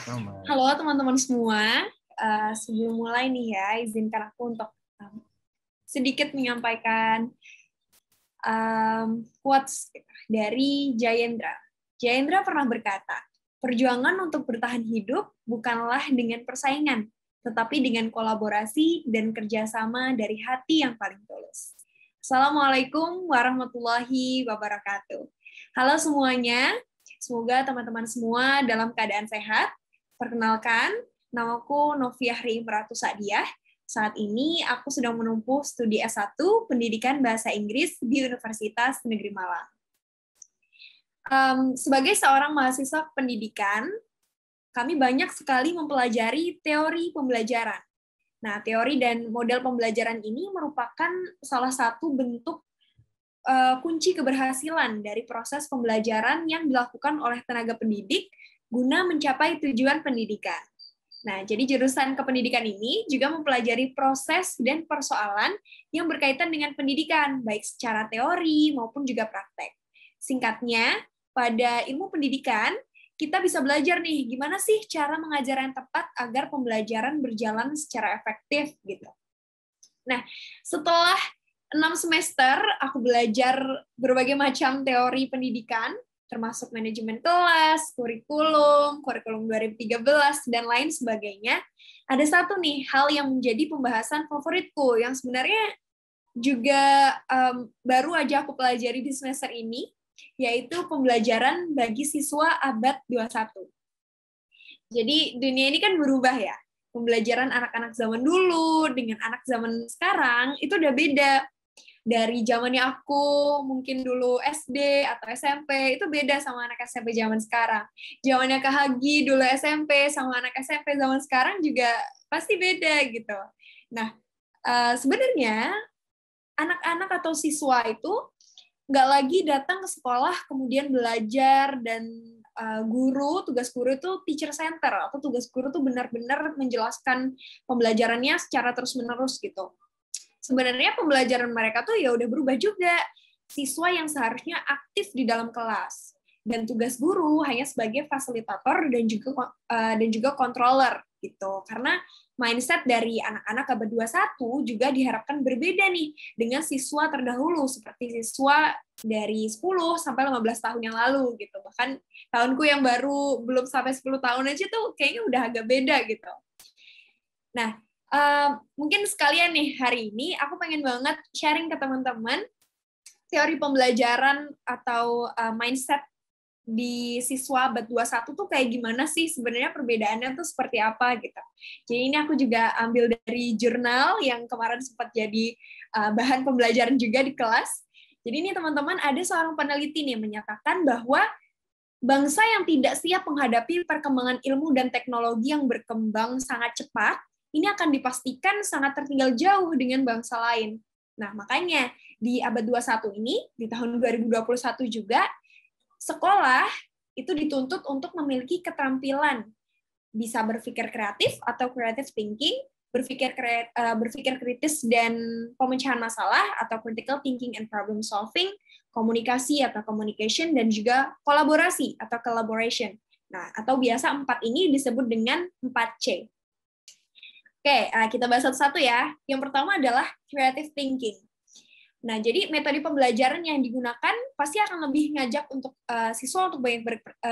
Sama. Halo teman-teman semua, sebelum mulai nih ya, izinkan aku untuk sedikit menyampaikan quotes dari Jayendra. Jayendra pernah berkata, perjuangan untuk bertahan hidup bukanlah dengan persaingan, tetapi dengan kolaborasi dan kerjasama dari hati yang paling tulus. Assalamualaikum warahmatullahi wabarakatuh. Halo semuanya, semoga teman-teman semua dalam keadaan sehat. Perkenalkan, namaku Noviahri Imratu Sadiah. Saat ini aku sedang menempuh studi S1 Pendidikan Bahasa Inggris di Universitas Negeri Malang. Sebagai seorang mahasiswa pendidikan, kami banyak sekali mempelajari teori pembelajaran. Nah, teori dan model pembelajaran ini merupakan salah satu bentuk kunci keberhasilan dari proses pembelajaran yang dilakukan oleh tenaga pendidik guna mencapai tujuan pendidikan. Nah, jadi jurusan kependidikan ini juga mempelajari proses dan persoalan yang berkaitan dengan pendidikan, baik secara teori maupun juga praktek. Singkatnya, pada ilmu pendidikan, kita bisa belajar nih, gimana sih cara mengajar yang tepat agar pembelajaran berjalan secara efektif gitu. Nah, setelah 6 semester, aku belajar berbagai macam teori pendidikan, termasuk manajemen kelas, kurikulum 2013, dan lain sebagainya. Ada satu nih hal yang menjadi pembahasan favoritku, yang sebenarnya juga baru aja aku pelajari di semester ini, yaitu pembelajaran bagi siswa abad 21. Jadi dunia ini kan berubah ya. Pembelajaran anak-anak zaman dulu dengan anak zaman sekarang itu udah beda. Dari zamannya aku mungkin dulu SD atau SMP itu beda sama anak SMP zaman sekarang. Zamannya Kak Hagi dulu SMP sama anak SMP zaman sekarang juga pasti beda gitu. Nah, sebenarnya anak-anak atau siswa itu nggak lagi datang ke sekolah kemudian belajar dan tugas guru itu teacher center atau tugas guru itu benar-benar menjelaskan pembelajarannya secara terus-menerus gitu. Sebenarnya pembelajaran mereka tuh ya udah berubah juga. Siswa yang seharusnya aktif di dalam kelas dan tugas guru hanya sebagai fasilitator dan juga controller gitu. Karena mindset dari anak-anak abad 21 juga diharapkan berbeda nih dengan siswa terdahulu seperti siswa dari 10 sampai 15 tahun yang lalu gitu. Bahkan tahunku yang baru belum sampai 10 tahun aja tuh kayaknya udah agak beda gitu. Nah, mungkin sekalian nih hari ini aku pengen banget sharing ke teman-teman teori pembelajaran atau mindset di siswa abad 21 tuh kayak gimana sih sebenarnya perbedaannya tuh seperti apa gitu. Jadi ini aku juga ambil dari jurnal yang kemarin sempat jadi bahan pembelajaran juga di kelas. Jadi ini teman-teman ada seorang peneliti nih menyatakan bahwa bangsa yang tidak siap menghadapi perkembangan ilmu dan teknologi yang berkembang sangat cepat ini akan dipastikan sangat tertinggal jauh dengan bangsa lain. Nah, makanya di abad 21 ini, di tahun 2021 juga, sekolah itu dituntut untuk memiliki keterampilan bisa berpikir kreatif atau creative thinking, berpikir kritis dan pemecahan masalah atau critical thinking and problem solving, komunikasi atau communication, dan juga kolaborasi atau collaboration. Nah, atau biasa 4 ini disebut dengan 4C. Oke, kita bahas satu-satu ya. Yang pertama adalah creative thinking. Nah, jadi metode pembelajaran yang digunakan pasti akan lebih ngajak untuk siswa untuk banyak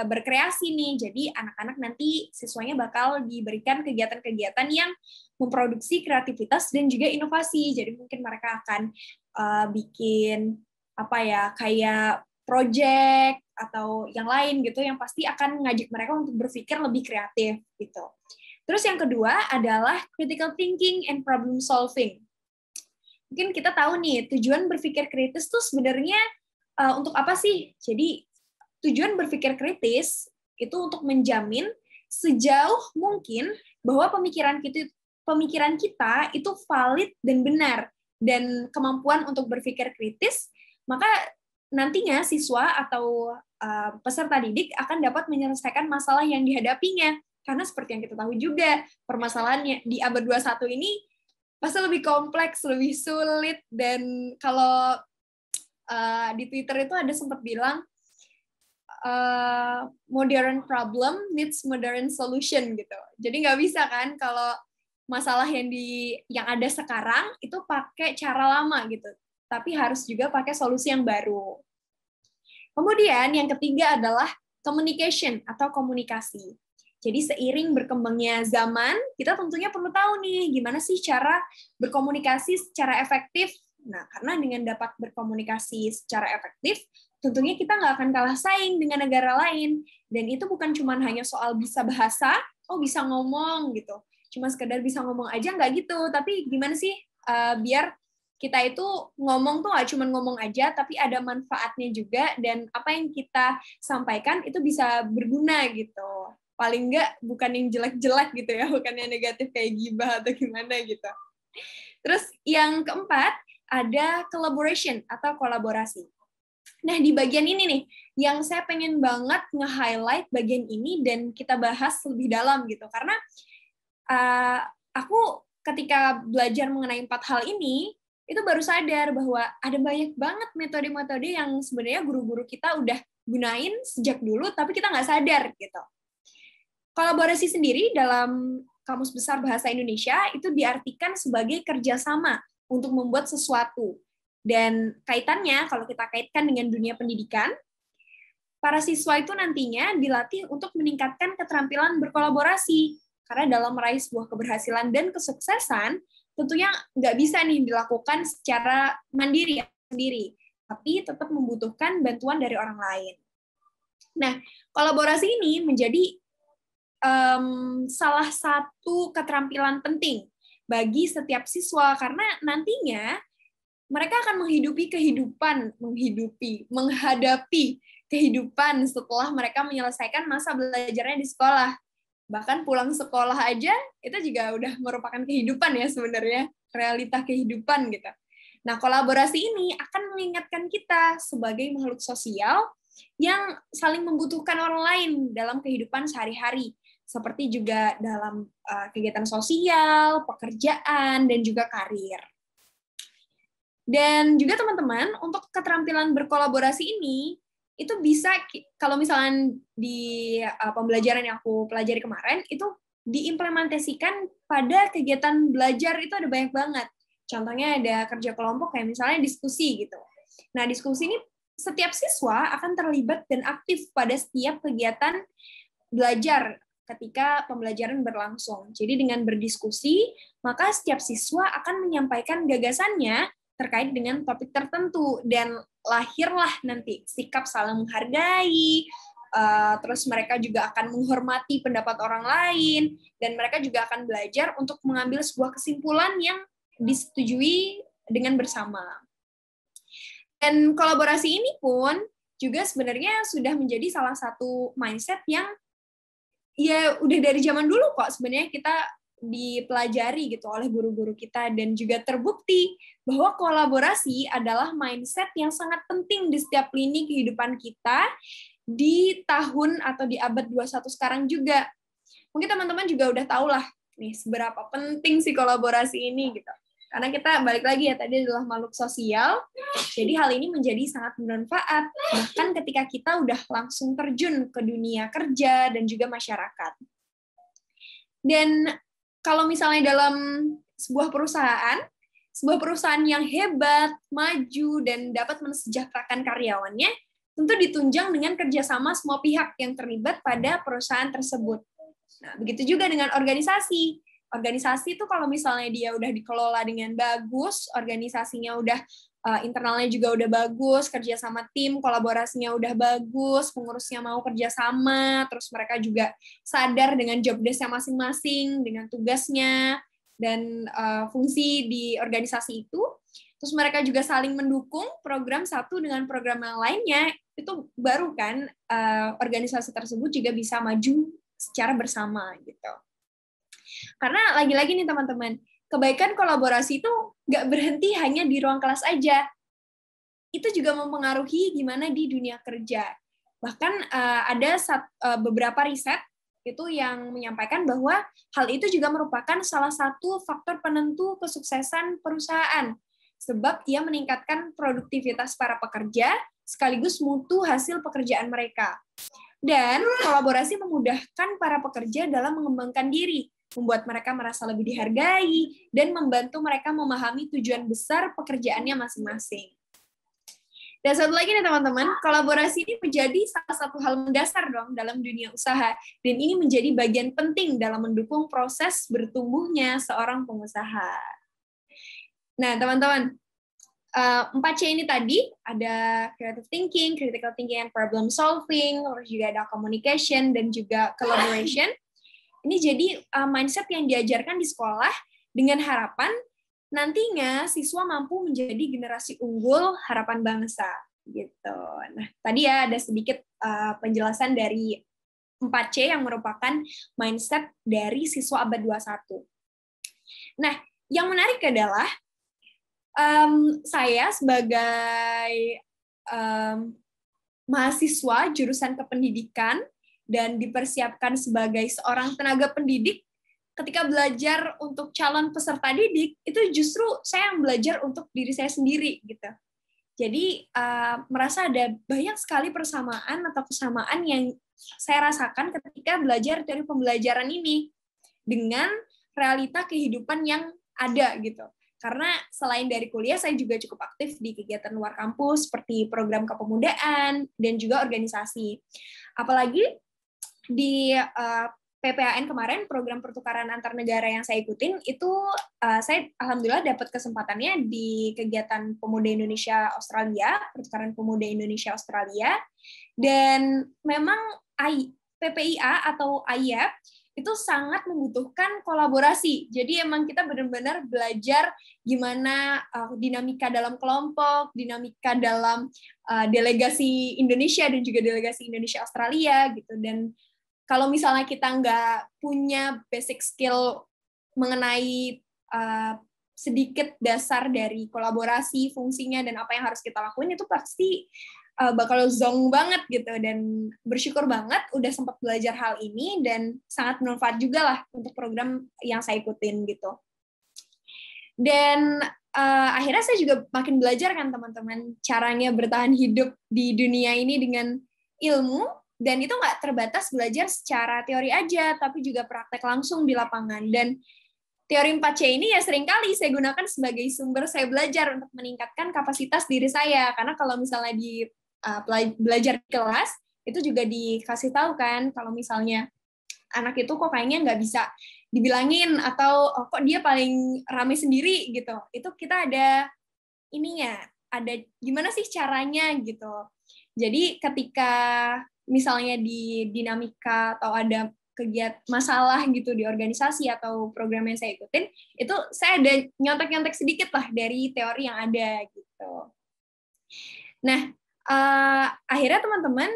berkreasi nih. Jadi anak-anak nanti siswanya bakal diberikan kegiatan-kegiatan yang memproduksi kreativitas dan juga inovasi. Jadi mungkin mereka akan bikin apa ya, kayak project atau yang lain gitu yang pasti akan ngajak mereka untuk berpikir lebih kreatif gitu. Terus yang kedua adalah critical thinking and problem solving. Mungkin kita tahu nih, tujuan berpikir kritis tuh sebenarnya untuk apa sih? Jadi, tujuan berpikir kritis itu untuk menjamin sejauh mungkin bahwa pemikiran kita itu valid dan benar. Dan kemampuan untuk berpikir kritis, maka nantinya siswa atau peserta didik akan dapat menyelesaikan masalah yang dihadapinya. Karena seperti yang kita tahu juga, permasalahannya di abad 21 ini pasti lebih kompleks, lebih sulit, dan kalau di Twitter itu ada sempat bilang modern problem needs modern solution gitu. Jadi nggak bisa kan kalau masalah yang ada sekarang itu pakai cara lama gitu, tapi harus juga pakai solusi yang baru. Kemudian yang ketiga adalah communication atau komunikasi. Jadi seiring berkembangnya zaman, kita tentunya perlu tahu nih gimana sih cara berkomunikasi secara efektif. Nah, karena dengan dapat berkomunikasi secara efektif, tentunya kita nggak akan kalah saing dengan negara lain. Dan itu bukan cuma hanya soal bisa bahasa, bisa ngomong gitu. Cuma sekedar bisa ngomong aja nggak gitu. Tapi gimana sih biar kita itu ngomong tuh nggak cuma ngomong aja, tapi ada manfaatnya juga, dan apa yang kita sampaikan itu bisa berguna gitu. Paling nggak bukan yang jelek-jelek gitu ya, bukan yang negatif kayak gibah atau gimana gitu. Terus yang keempat, ada collaboration atau kolaborasi. Nah, di bagian ini nih, yang saya pengen banget nge-highlight bagian ini dan kita bahas lebih dalam gitu. Karena aku ketika belajar mengenai 4 hal ini, itu baru sadar bahwa ada banyak banget metode-metode yang sebenarnya guru-guru kita udah gunain sejak dulu, tapi kita nggak sadar gitu. Kolaborasi sendiri dalam Kamus Besar Bahasa Indonesia itu diartikan sebagai kerjasama untuk membuat sesuatu. Dan kaitannya, kalau kita kaitkan dengan dunia pendidikan, para siswa itu nantinya dilatih untuk meningkatkan keterampilan berkolaborasi. Karena dalam meraih sebuah keberhasilan dan kesuksesan, tentunya nggak bisa nih dilakukan secara mandiri sendiri, tapi tetap membutuhkan bantuan dari orang lain. Nah, kolaborasi ini menjadi salah satu keterampilan penting bagi setiap siswa, karena nantinya mereka akan menghadapi kehidupan setelah mereka menyelesaikan masa belajarnya di sekolah. Bahkan pulang sekolah aja itu juga udah merupakan kehidupan ya sebenarnya, realita kehidupan gitu. Nah, kolaborasi ini akan mengingatkan kita sebagai makhluk sosial yang saling membutuhkan orang lain dalam kehidupan sehari-hari, seperti juga dalam kegiatan sosial, pekerjaan, dan juga karir. Dan juga teman-teman, untuk keterampilan berkolaborasi ini, itu bisa, kalau misalnya di pembelajaran yang aku pelajari kemarin, itu diimplementasikan pada kegiatan belajar itu ada banyak banget. Contohnya ada kerja kelompok, kayak misalnya diskusi gitu. Nah, diskusi ini setiap siswa akan terlibat dan aktif pada setiap kegiatan belajar ketika pembelajaran berlangsung. Jadi dengan berdiskusi, maka setiap siswa akan menyampaikan gagasannya terkait dengan topik tertentu, dan lahirlah nanti sikap saling menghargai, terus mereka juga akan menghormati pendapat orang lain, dan mereka juga akan belajar untuk mengambil sebuah kesimpulan yang disetujui dengan bersama. Dan kolaborasi ini pun juga sebenarnya sudah menjadi salah satu mindset yang ya udah dari zaman dulu kok sebenarnya kita dipelajari gitu oleh guru-guru kita, dan juga terbukti bahwa kolaborasi adalah mindset yang sangat penting di setiap lini kehidupan kita di tahun atau di abad 21 sekarang juga. Mungkin teman-teman juga udah tahu lah nih seberapa penting sih kolaborasi ini gitu. Karena kita balik lagi ya, tadi adalah makhluk sosial, jadi hal ini menjadi sangat bermanfaat bahkan ketika kita udah langsung terjun ke dunia kerja dan juga masyarakat. Dan kalau misalnya dalam sebuah perusahaan yang hebat, maju, dan dapat mensejahterakan karyawannya, tentu ditunjang dengan kerjasama semua pihak yang terlibat pada perusahaan tersebut. Nah, begitu juga dengan organisasi. Organisasi itu kalau misalnya dia udah dikelola dengan bagus, organisasinya udah internalnya juga udah bagus, kerja sama tim, kolaborasinya udah bagus, pengurusnya mau kerja sama, terus mereka juga sadar dengan job desk-nya masing-masing, dengan tugasnya, dan fungsi di organisasi itu, terus mereka juga saling mendukung program satu dengan program yang lainnya, itu baru kan organisasi tersebut juga bisa maju secara bersama gitu. Karena lagi-lagi nih teman-teman, kebaikan kolaborasi itu nggak berhenti hanya di ruang kelas aja. Itu juga mempengaruhi gimana di dunia kerja. Bahkan ada beberapa riset itu yang menyampaikan bahwa hal itu juga merupakan salah satu faktor penentu kesuksesan perusahaan. Sebab ia meningkatkan produktivitas para pekerja sekaligus mutu hasil pekerjaan mereka. Dan kolaborasi memudahkan para pekerja dalam mengembangkan diri, membuat mereka merasa lebih dihargai, dan membantu mereka memahami tujuan besar pekerjaannya masing-masing. Dan satu lagi nih teman-teman, kolaborasi ini menjadi salah satu hal mendasar dong dalam dunia usaha. Dan ini menjadi bagian penting dalam mendukung proses bertumbuhnya seorang pengusaha. Nah teman-teman, 4C ini tadi ada creative thinking, critical thinking, and problem solving, terus juga ada communication, dan juga collaboration. Ini jadi mindset yang diajarkan di sekolah dengan harapan nantinya siswa mampu menjadi generasi unggul harapan bangsa gitu. Nah, tadi ya ada sedikit penjelasan dari 4C yang merupakan mindset dari siswa abad 21. Nah, yang menarik adalah saya sebagai mahasiswa jurusan kependidikan dan dipersiapkan sebagai seorang tenaga pendidik, ketika belajar untuk calon peserta didik, itu justru saya yang belajar untuk diri saya sendiri gitu. Jadi merasa ada banyak sekali persamaan atau kesamaan yang saya rasakan ketika belajar dari pembelajaran ini dengan realita kehidupan yang ada gitu. Karena selain dari kuliah, saya juga cukup aktif di kegiatan luar kampus seperti program kepemudaan dan juga organisasi. Apalagi di PPAN kemarin, program pertukaran antar negara yang saya ikutin, itu saya alhamdulillah dapat kesempatannya di kegiatan Pemuda Indonesia Australia, pertukaran Pemuda Indonesia Australia, dan memang PPIA atau IAP itu sangat membutuhkan kolaborasi. Jadi emang kita benar-benar belajar gimana dinamika dalam kelompok, dinamika dalam delegasi Indonesia dan juga delegasi Indonesia Australia gitu. Dan kalau misalnya kita nggak punya basic skill mengenai sedikit dasar dari kolaborasi, fungsinya, dan apa yang harus kita lakuin, itu pasti bakal zonk banget gitu. Dan bersyukur banget udah sempat belajar hal ini, dan sangat bermanfaat juga lah untuk program yang saya ikutin gitu. Dan akhirnya saya juga makin belajar kan teman-teman, caranya bertahan hidup di dunia ini dengan ilmu. Dan itu nggak terbatas belajar secara teori aja, tapi juga praktek langsung di lapangan. Dan teori 4C ini ya seringkali saya gunakan sebagai sumber saya belajar untuk meningkatkan kapasitas diri saya. Karena kalau misalnya di belajar di kelas, itu juga dikasih tahu kan, kalau misalnya anak itu kok kayaknya nggak bisa dibilangin, atau kok dia paling rame sendiri gitu. Itu kita ada ininya, ada gimana sih caranya gitu. Jadi ketika misalnya di dinamika atau ada kegiatan masalah gitu di organisasi atau program yang saya ikutin, itu saya ada nyontek-nyontek sedikit lah dari teori yang ada gitu. Nah, akhirnya teman-teman,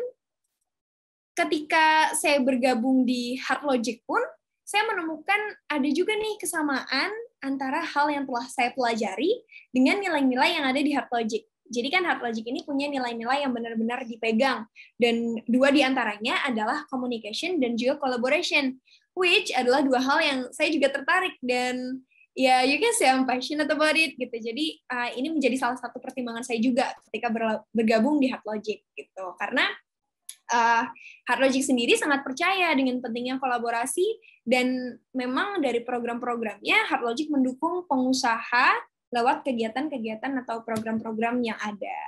ketika saya bergabung di Hard Logic pun, saya menemukan ada juga nih kesamaan antara hal yang telah saya pelajari dengan nilai-nilai yang ada di Hard Logic. Jadi kan Hard Logic ini punya nilai-nilai yang benar-benar dipegang, dan dua di antaranya adalah communication dan juga collaboration, which adalah dua hal yang saya juga tertarik, dan ya you can say I'm passionate about it gitu. Jadi ini menjadi salah satu pertimbangan saya juga ketika bergabung di Hard Logic gitu, karena Hard Logic sendiri sangat percaya dengan pentingnya kolaborasi, dan memang dari program-programnya Hard Logic mendukung pengusaha lewat kegiatan-kegiatan atau program-program yang ada.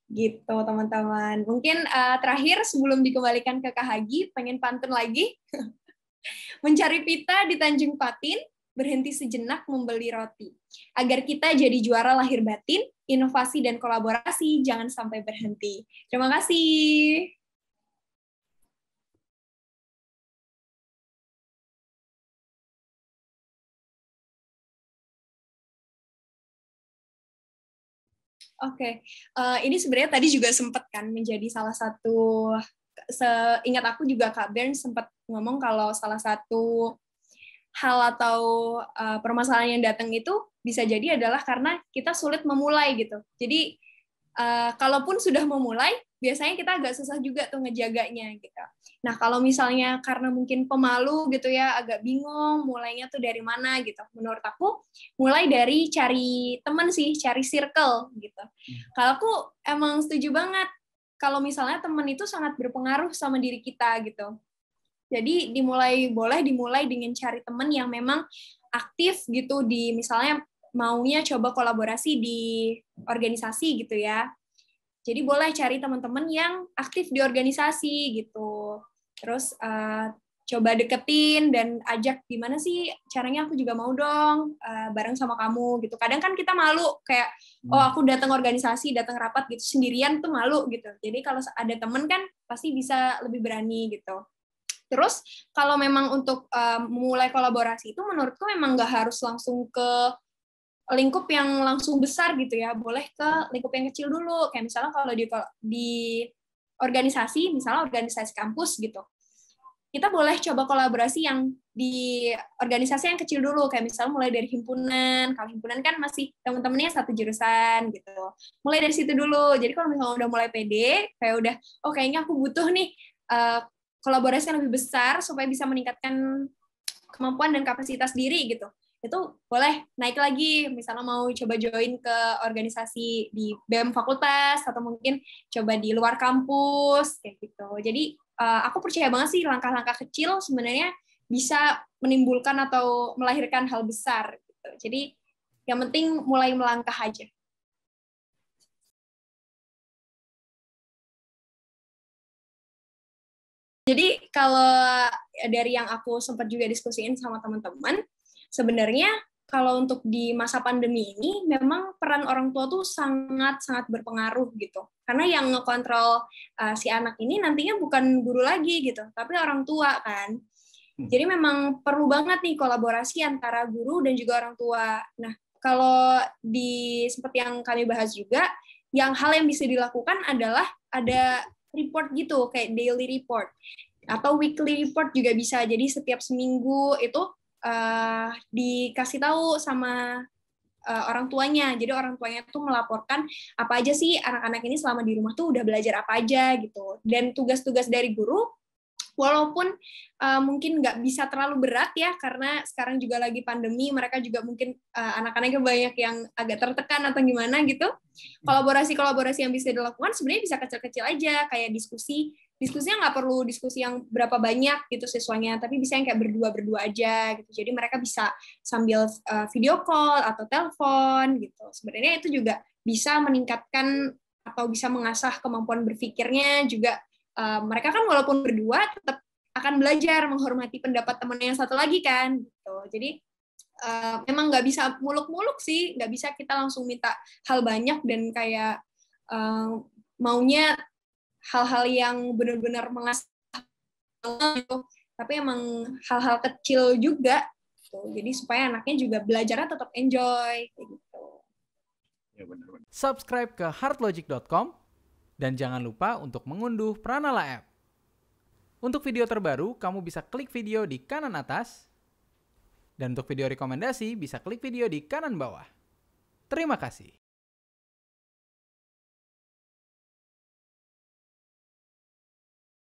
Gitu, teman-teman. Mungkin terakhir sebelum dikembalikan ke Kak Hagi, pengen pantun lagi. Mencari pita di Tanjung Patin, berhenti sejenak membeli roti. Agar kita jadi juara lahir batin, inovasi dan kolaborasi jangan sampai berhenti. Terima kasih. Oke, ini sebenarnya tadi juga sempat kan menjadi salah satu, seingat aku juga Kak Bern sempat ngomong kalau salah satu hal atau permasalahan yang datang itu bisa jadi adalah karena kita sulit memulai gitu. Jadi kalaupun sudah memulai, biasanya kita agak susah juga tuh ngejaganya gitu. Nah, kalau misalnya karena mungkin pemalu gitu ya, agak bingung mulainya tuh dari mana gitu. Menurut aku, mulai dari cari teman sih, cari circle gitu. Kalau aku emang setuju banget kalau misalnya teman itu sangat berpengaruh sama diri kita gitu. Jadi boleh dimulai dengan cari teman yang memang aktif gitu di misalnya maunya coba kolaborasi di organisasi gitu ya. Jadi boleh cari teman-teman yang aktif di organisasi gitu. Terus coba deketin dan ajak gimana sih caranya aku juga mau dong bareng sama kamu gitu. Kadang kan kita malu kayak aku datang organisasi, datang rapat gitu sendirian tuh malu gitu. Jadi kalau ada temen kan pasti bisa lebih berani gitu. Terus kalau memang untuk memulai kolaborasi itu menurutku memang nggak harus langsung ke lingkup yang langsung besar gitu ya, boleh ke lingkup yang kecil dulu. Kayak misalnya kalau di organisasi, misalnya organisasi kampus gitu, kita boleh coba kolaborasi yang di organisasi yang kecil dulu, kayak misalnya mulai dari himpunan. Kalau himpunan kan masih teman-temannya satu jurusan gitu. Mulai dari situ dulu. Jadi kalau misalnya udah mulai pede, kayak udah, kayaknya aku butuh nih kolaborasi yang lebih besar supaya bisa meningkatkan kemampuan dan kapasitas diri gitu. Itu boleh naik lagi, misalnya mau coba join ke organisasi di BEM fakultas atau mungkin coba di luar kampus kayak gitu. Jadi aku percaya banget sih langkah-langkah kecil sebenarnya bisa menimbulkan atau melahirkan hal besar gitu. Jadi yang penting mulai melangkah aja. Jadi kalau dari yang aku sempat juga diskusiin sama teman-teman, sebenarnya kalau untuk di masa pandemi ini memang peran orang tua tuh sangat-sangat berpengaruh gitu. Karena yang ngekontrol si anak ini nantinya bukan guru lagi gitu, tapi orang tua kan. Jadi memang perlu banget nih kolaborasi antara guru dan juga orang tua. Nah, kalau seperti yang kami bahas juga, hal yang bisa dilakukan adalah ada report gitu, kayak daily report atau weekly report juga bisa. Jadi setiap seminggu itu dikasih tahu sama orang tuanya. Jadi orang tuanya tuh melaporkan apa aja sih anak-anak ini selama di rumah tuh udah belajar apa aja gitu. Dan tugas-tugas dari guru walaupun mungkin nggak bisa terlalu berat ya, karena sekarang juga lagi pandemi, mereka juga mungkin anak-anaknya banyak yang agak tertekan atau gimana gitu. Kolaborasi-kolaborasi yang bisa dilakukan sebenarnya bisa kecil-kecil aja, kayak diskusinya nggak perlu diskusi yang berapa banyak gitu siswanya, tapi bisa yang kayak berdua-berdua aja gitu. Jadi mereka bisa sambil video call atau telepon gitu. Sebenarnya itu juga bisa meningkatkan atau bisa mengasah kemampuan berpikirnya juga. Mereka kan walaupun berdua tetap akan belajar menghormati pendapat temannya yang satu lagi kan gitu. Jadi memang nggak bisa muluk-muluk sih, nggak bisa kita langsung minta hal banyak dan kayak maunya hal-hal yang benar-benar mengasah gitu. Tapi emang hal-hal kecil juga gitu. Jadi supaya anaknya juga belajarnya tetap enjoy kayak gitu. Ya, benar-benar. Subscribe ke heartlogic.com dan jangan lupa untuk mengunduh Pranala App. Untuk video terbaru, kamu bisa klik video di kanan atas. Dan untuk video rekomendasi, bisa klik video di kanan bawah. Terima kasih.